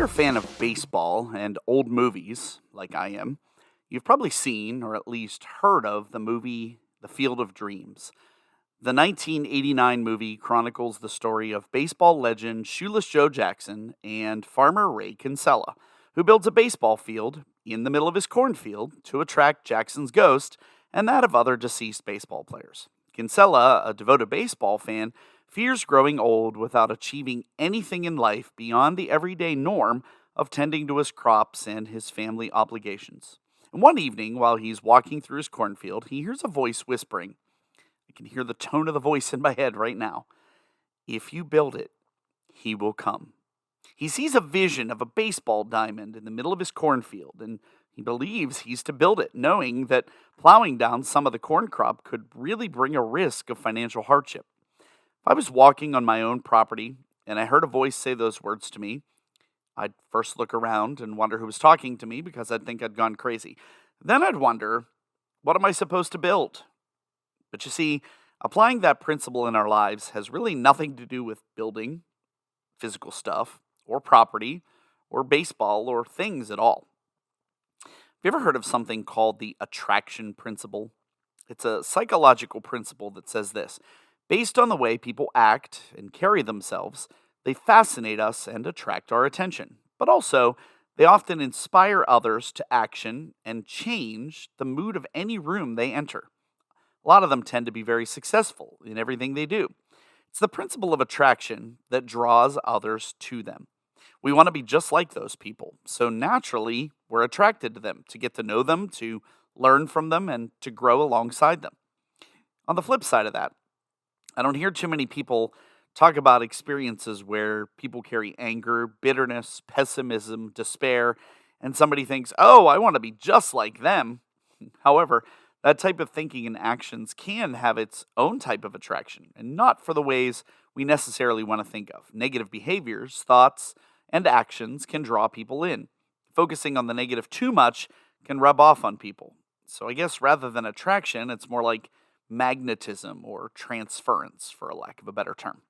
you're a fan of baseball and old movies, like I am, you've probably seen or at least heard of the movie The Field of Dreams. The 1989 movie chronicles the story of baseball legend Shoeless Joe Jackson and farmer Ray Kinsella, who builds a baseball field in the middle of his cornfield to attract Jackson's ghost and that of other deceased baseball players. Kinsella, a devoted baseball fan, fears growing old without achieving anything in life beyond the everyday norm of tending to his crops and his family obligations. And one evening, while he's walking through his cornfield, he hears a voice whispering. I can hear the tone of the voice in my head right now. If you build it, he will come. He sees a vision of a baseball diamond in the middle of his cornfield, and he believes he's to build it, knowing that plowing down some of the corn crop could really bring a risk of financial hardship. If I was walking on my own property and I heard a voice say those words to me, I'd first look around and wonder who was talking to me because I'd think I'd gone crazy. Then I'd wonder, what am I supposed to build? But you see, applying that principle in our lives has really nothing to do with building, physical stuff, or property, or baseball, or things at all. Have you ever heard of something called the attraction principle? It's a psychological principle that says this. Based on the way people act and carry themselves, they fascinate us and attract our attention. But also, they often inspire others to action and change the mood of any room they enter. A lot of them tend to be very successful in everything they do. It's the principle of attraction that draws others to them. We want to be just like those people, so naturally, we're attracted to them, to get to know them, to learn from them, and to grow alongside them. On the flip side of that, I don't hear too many people talk about experiences where people carry anger, bitterness, pessimism, despair, and somebody thinks, oh, I want to be just like them. However, that type of thinking and actions can have its own type of attraction, and not for the ways we necessarily want to think of. Negative behaviors, thoughts, and actions can draw people in. Focusing on the negative too much can rub off on people. So I guess rather than attraction, it's more like magnetism or transference, for a lack of a better term.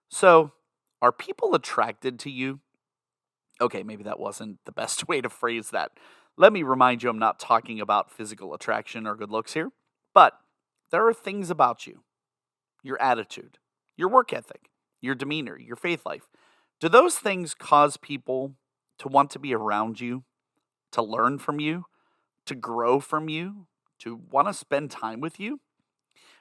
So, are people attracted to you? Okay, maybe that wasn't the best way to phrase that. Let me remind you, I'm not talking about physical attraction or good looks here, but there are things about you, your attitude, your work ethic, your demeanor, your faith life. Do those things cause people to want to be around you, to learn from you, to grow from you, to want to spend time with you?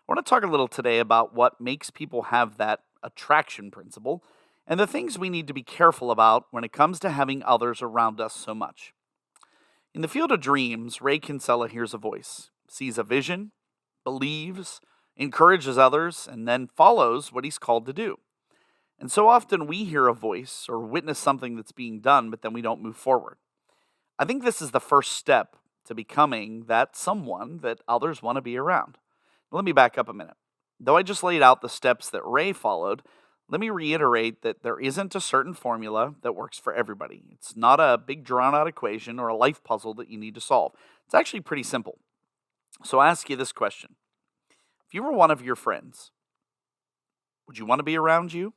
I want to talk a little today about what makes people have that attraction principle and the things we need to be careful about when it comes to having others around us so much. In the Field of Dreams, Ray Kinsella hears a voice, sees a vision, believes, encourages others, and then follows what he's called to do. And so often we hear a voice or witness something that's being done, but then we don't move forward. I think this is the first step to becoming that someone that others want to be around. Let me back up a minute. Though I just laid out the steps that Ray followed, let me reiterate that there isn't a certain formula that works for everybody. It's not a big drawn-out equation or a life puzzle that you need to solve. It's actually pretty simple. So I ask you this question. If you were one of your friends, would you want to be around you?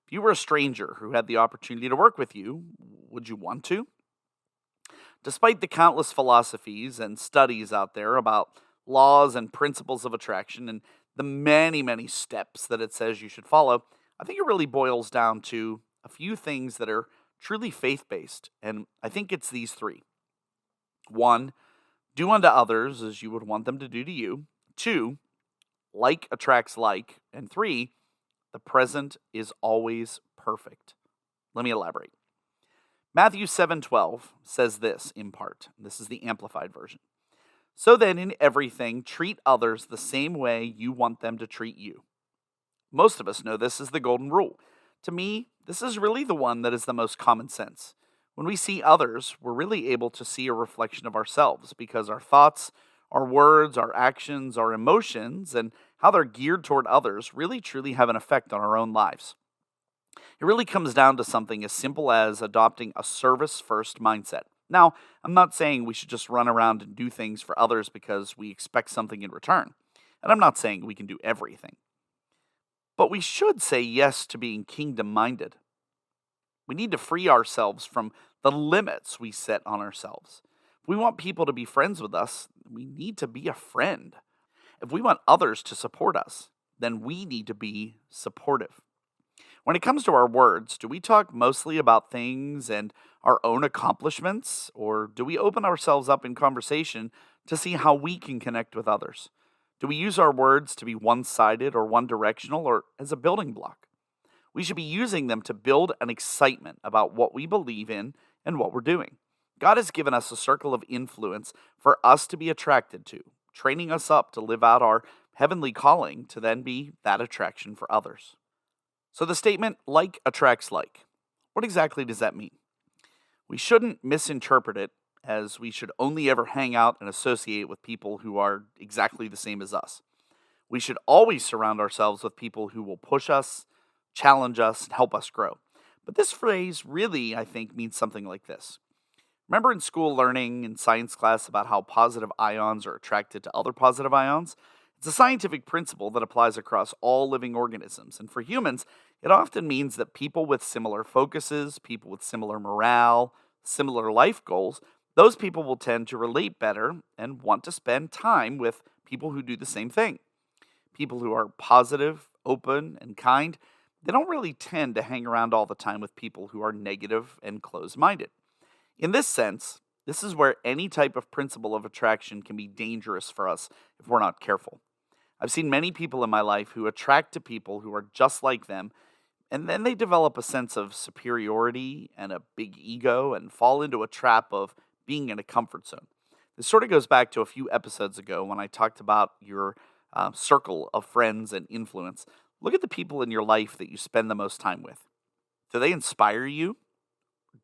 If you were a stranger who had the opportunity to work with you, would you want to? Despite the countless philosophies and studies out there about laws and principles of attraction and the many, many steps that it says you should follow, I think it really boils down to a few things that are truly faith-based, and I think it's these three. 1, do unto others as you would want them to do to you. 2, like attracts like. And 3, the present is always perfect. Let me elaborate. Matthew 7:12 says this in part. This is the Amplified Version. So then, in everything, treat others the same way you want them to treat you. Most of us know this is the golden rule. To me, this is really the one that is the most common sense. When we see others, we're really able to see a reflection of ourselves because our thoughts, our words, our actions, our emotions, and how they're geared toward others really truly have an effect on our own lives. It really comes down to something as simple as adopting a service-first mindset. Now, I'm not saying we should just run around and do things for others because we expect something in return. And I'm not saying we can do everything. But we should say yes to being kingdom-minded. We need to free ourselves from the limits we set on ourselves. If we want people to be friends with us, we need to be a friend. If we want others to support us, then we need to be supportive. When it comes to our words, do we talk mostly about things and our own accomplishments, or do we open ourselves up in conversation to see how we can connect with others? Do we use our words to be one sided or one directional, or as a building block? We should be using them to build an excitement about what we believe in and what we're doing. God has given us a circle of influence for us to be attracted to, training us up to live out our heavenly calling to then be that attraction for others. So the statement, like attracts like, what exactly does that mean? We shouldn't misinterpret it as we should only ever hang out and associate with people who are exactly the same as us. We should always surround ourselves with people who will push us, challenge us, and help us grow. But this phrase really, I think, means something like this. Remember in school learning in science class about how positive ions are attracted to other positive ions? It's a scientific principle that applies across all living organisms. And for humans, it often means that people with similar focuses, people with similar morale, similar life goals, those people will tend to relate better and want to spend time with people who do the same thing. People who are positive, open, and kind, they don't really tend to hang around all the time with people who are negative and closed minded. In this sense, this is where any type of principle of attraction can be dangerous for us if we're not careful. I've seen many people in my life who attract to people who are just like them, and then they develop a sense of superiority and a big ego and fall into a trap of being in a comfort zone. This sort of goes back to a few episodes ago when I talked about your circle of friends and influence. Look at the people in your life that you spend the most time with. Do they inspire you?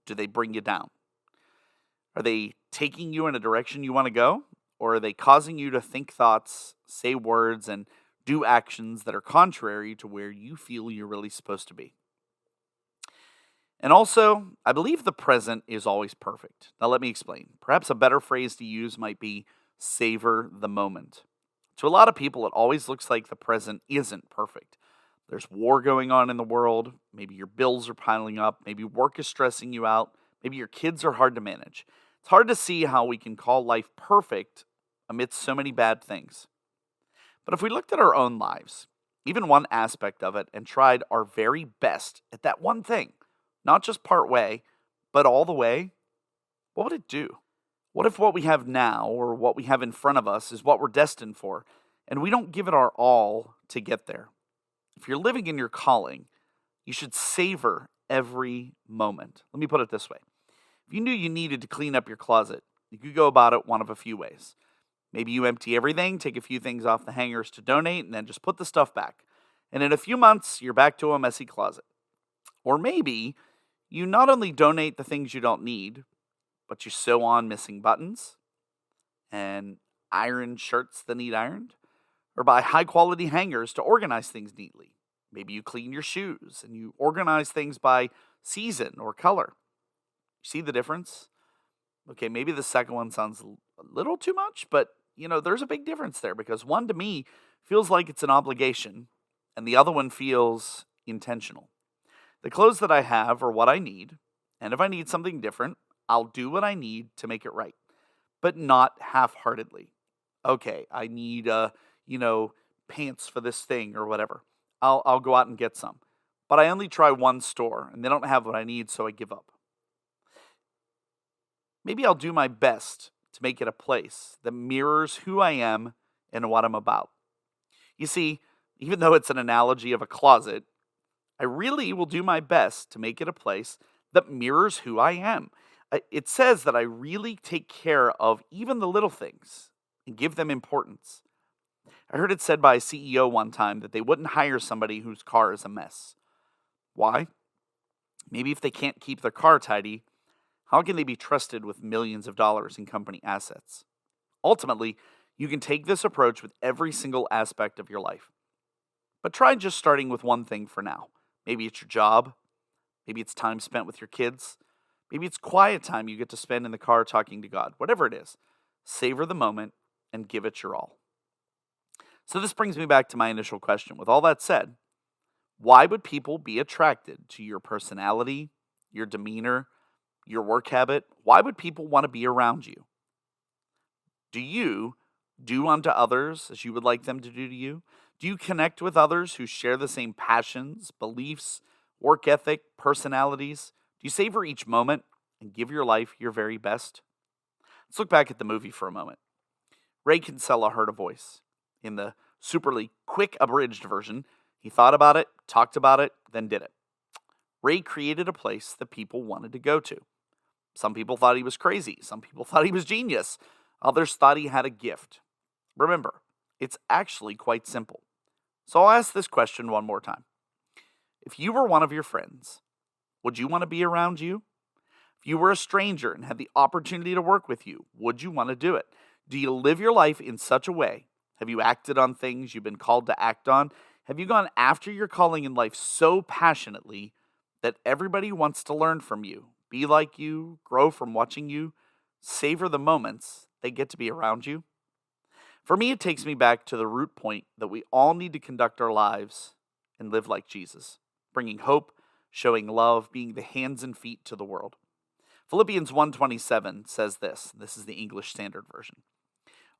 Do they bring you down? Are they taking you in a direction you want to go? Or are they causing you to think thoughts, say words, and do actions that are contrary to where you feel you're really supposed to be? And also, I believe the present is always perfect. Now, let me explain. Perhaps a better phrase to use might be savor the moment. To a lot of people, it always looks like the present isn't perfect. There's war going on in the world. Maybe your bills are piling up. Maybe work is stressing you out. Maybe your kids are hard to manage. It's hard to see how we can call life perfect amidst so many bad things. But if we looked at our own lives, even one aspect of it, and tried our very best at that one thing, not just part way, but all the way, what would it do? What if what we have now or what we have in front of us is what we're destined for, and we don't give it our all to get there? If you're living in your calling, you should savor every moment. Let me put it this way. If you knew you needed to clean up your closet, you could go about it one of a few ways. Maybe you empty everything, take a few things off the hangers to donate, and then just put the stuff back. And in a few months, you're back to a messy closet. Or maybe you not only donate the things you don't need, but you sew on missing buttons and iron shirts that need ironed, or buy high quality hangers to organize things neatly. Maybe you clean your shoes and you organize things by season or color. See the difference? Okay, maybe the second one sounds a little too much, but there's a big difference there because one to me feels like it's an obligation and the other one feels intentional. The clothes that I have are what I need, and if I need something different, I'll do what I need to make it right, but not half-heartedly. Okay, I need pants for this thing or whatever. I'll go out and get some. But I only try one store and they don't have what I need, so I give up. Maybe I'll do my best to make it a place that mirrors who I am and what I'm about. You see, even though it's an analogy of a closet, I really will do my best to make it a place that mirrors who I am. It says that I really take care of even the little things and give them importance. I heard it said by a CEO one time that they wouldn't hire somebody whose car is a mess. Why? Maybe if they can't keep their car tidy, how can they be trusted with millions of dollars in company assets? Ultimately, you can take this approach with every single aspect of your life. But try just starting with one thing for now. Maybe it's your job. Maybe it's time spent with your kids. Maybe it's quiet time you get to spend in the car talking to God. Whatever it is, savor the moment and give it your all. So this brings me back to my initial question. With all that said, why would people be attracted to your personality, your demeanor, your work habit, why would people want to be around you? Do you do unto others as you would like them to do to you? Do you connect with others who share the same passions, beliefs, work ethic, personalities? Do you savor each moment and give your life your very best? Let's look back at the movie for a moment. Ray Kinsella heard a voice. In the superly quick abridged version, he thought about it, talked about it, then did it. Ray created a place that people wanted to go to. Some people thought he was crazy. Some people thought he was genius. Others thought he had a gift. Remember, it's actually quite simple. So I'll ask this question one more time. If you were one of your friends, would you want to be around you? If you were a stranger and had the opportunity to work with you, would you want to do it? Do you live your life in such a way? Have you acted on things you've been called to act on? Have you gone after your calling in life so passionately that everybody wants to learn from you, be like you, grow from watching you, savor the moments they get to be around you? For me, it takes me back to the root point that we all need to conduct our lives and live like Jesus, bringing hope, showing love, being the hands and feet to the world. Philippians 1:27 says this. This is the English Standard Version.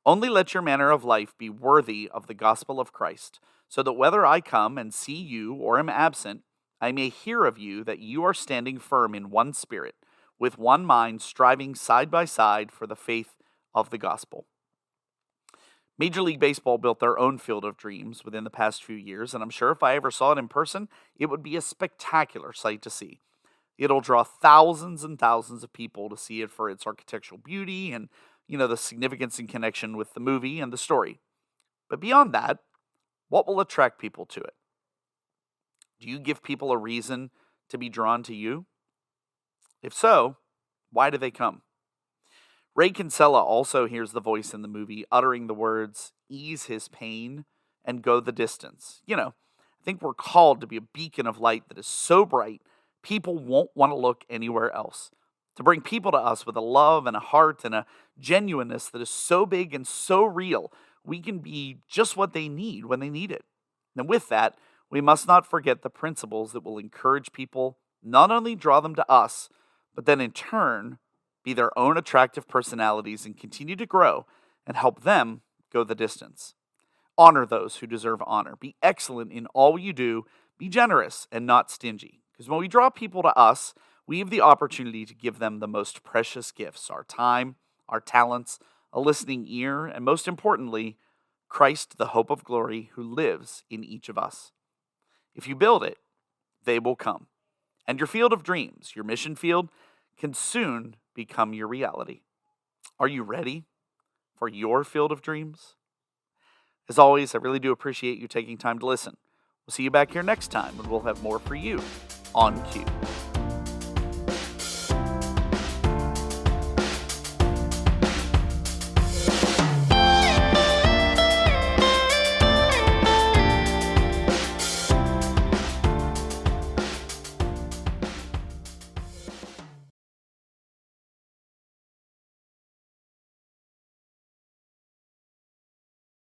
Only let your manner of life be worthy of the gospel of Christ, so that whether I come and see you or am absent, I may hear of you that you are standing firm in one spirit, with one mind, striving side by side for the faith of the gospel. Major League Baseball built their own Field of Dreams within the past few years, and I'm sure if I ever saw it in person, it would be a spectacular sight to see. It'll draw thousands and thousands of people to see it for its architectural beauty and, the significance and connection with the movie and the story. But beyond that, what will attract people to it? Do you give people a reason to be drawn to you? If so, why do they come? Ray Kinsella also hears the voice in the movie uttering the words, ease his pain and go the distance. I think we're called to be a beacon of light that is so bright, people won't want to look anywhere else. To bring people to us with a love and a heart and a genuineness that is so big and so real, we can be just what they need when they need it. And with that, we must not forget the principles that will encourage people, not only draw them to us, but then in turn, be their own attractive personalities and continue to grow and help them go the distance. Honor those who deserve honor. Be excellent in all you do. Be generous and not stingy. Because when we draw people to us, we have the opportunity to give them the most precious gifts, our time, our talents, a listening ear, and most importantly, Christ, the hope of glory, who lives in each of us. If you build it, they will come. And your field of dreams, your mission field, can soon become your reality. Are you ready for your field of dreams? As always, I really do appreciate you taking time to listen. We'll see you back here next time, and we'll have more for you on cue.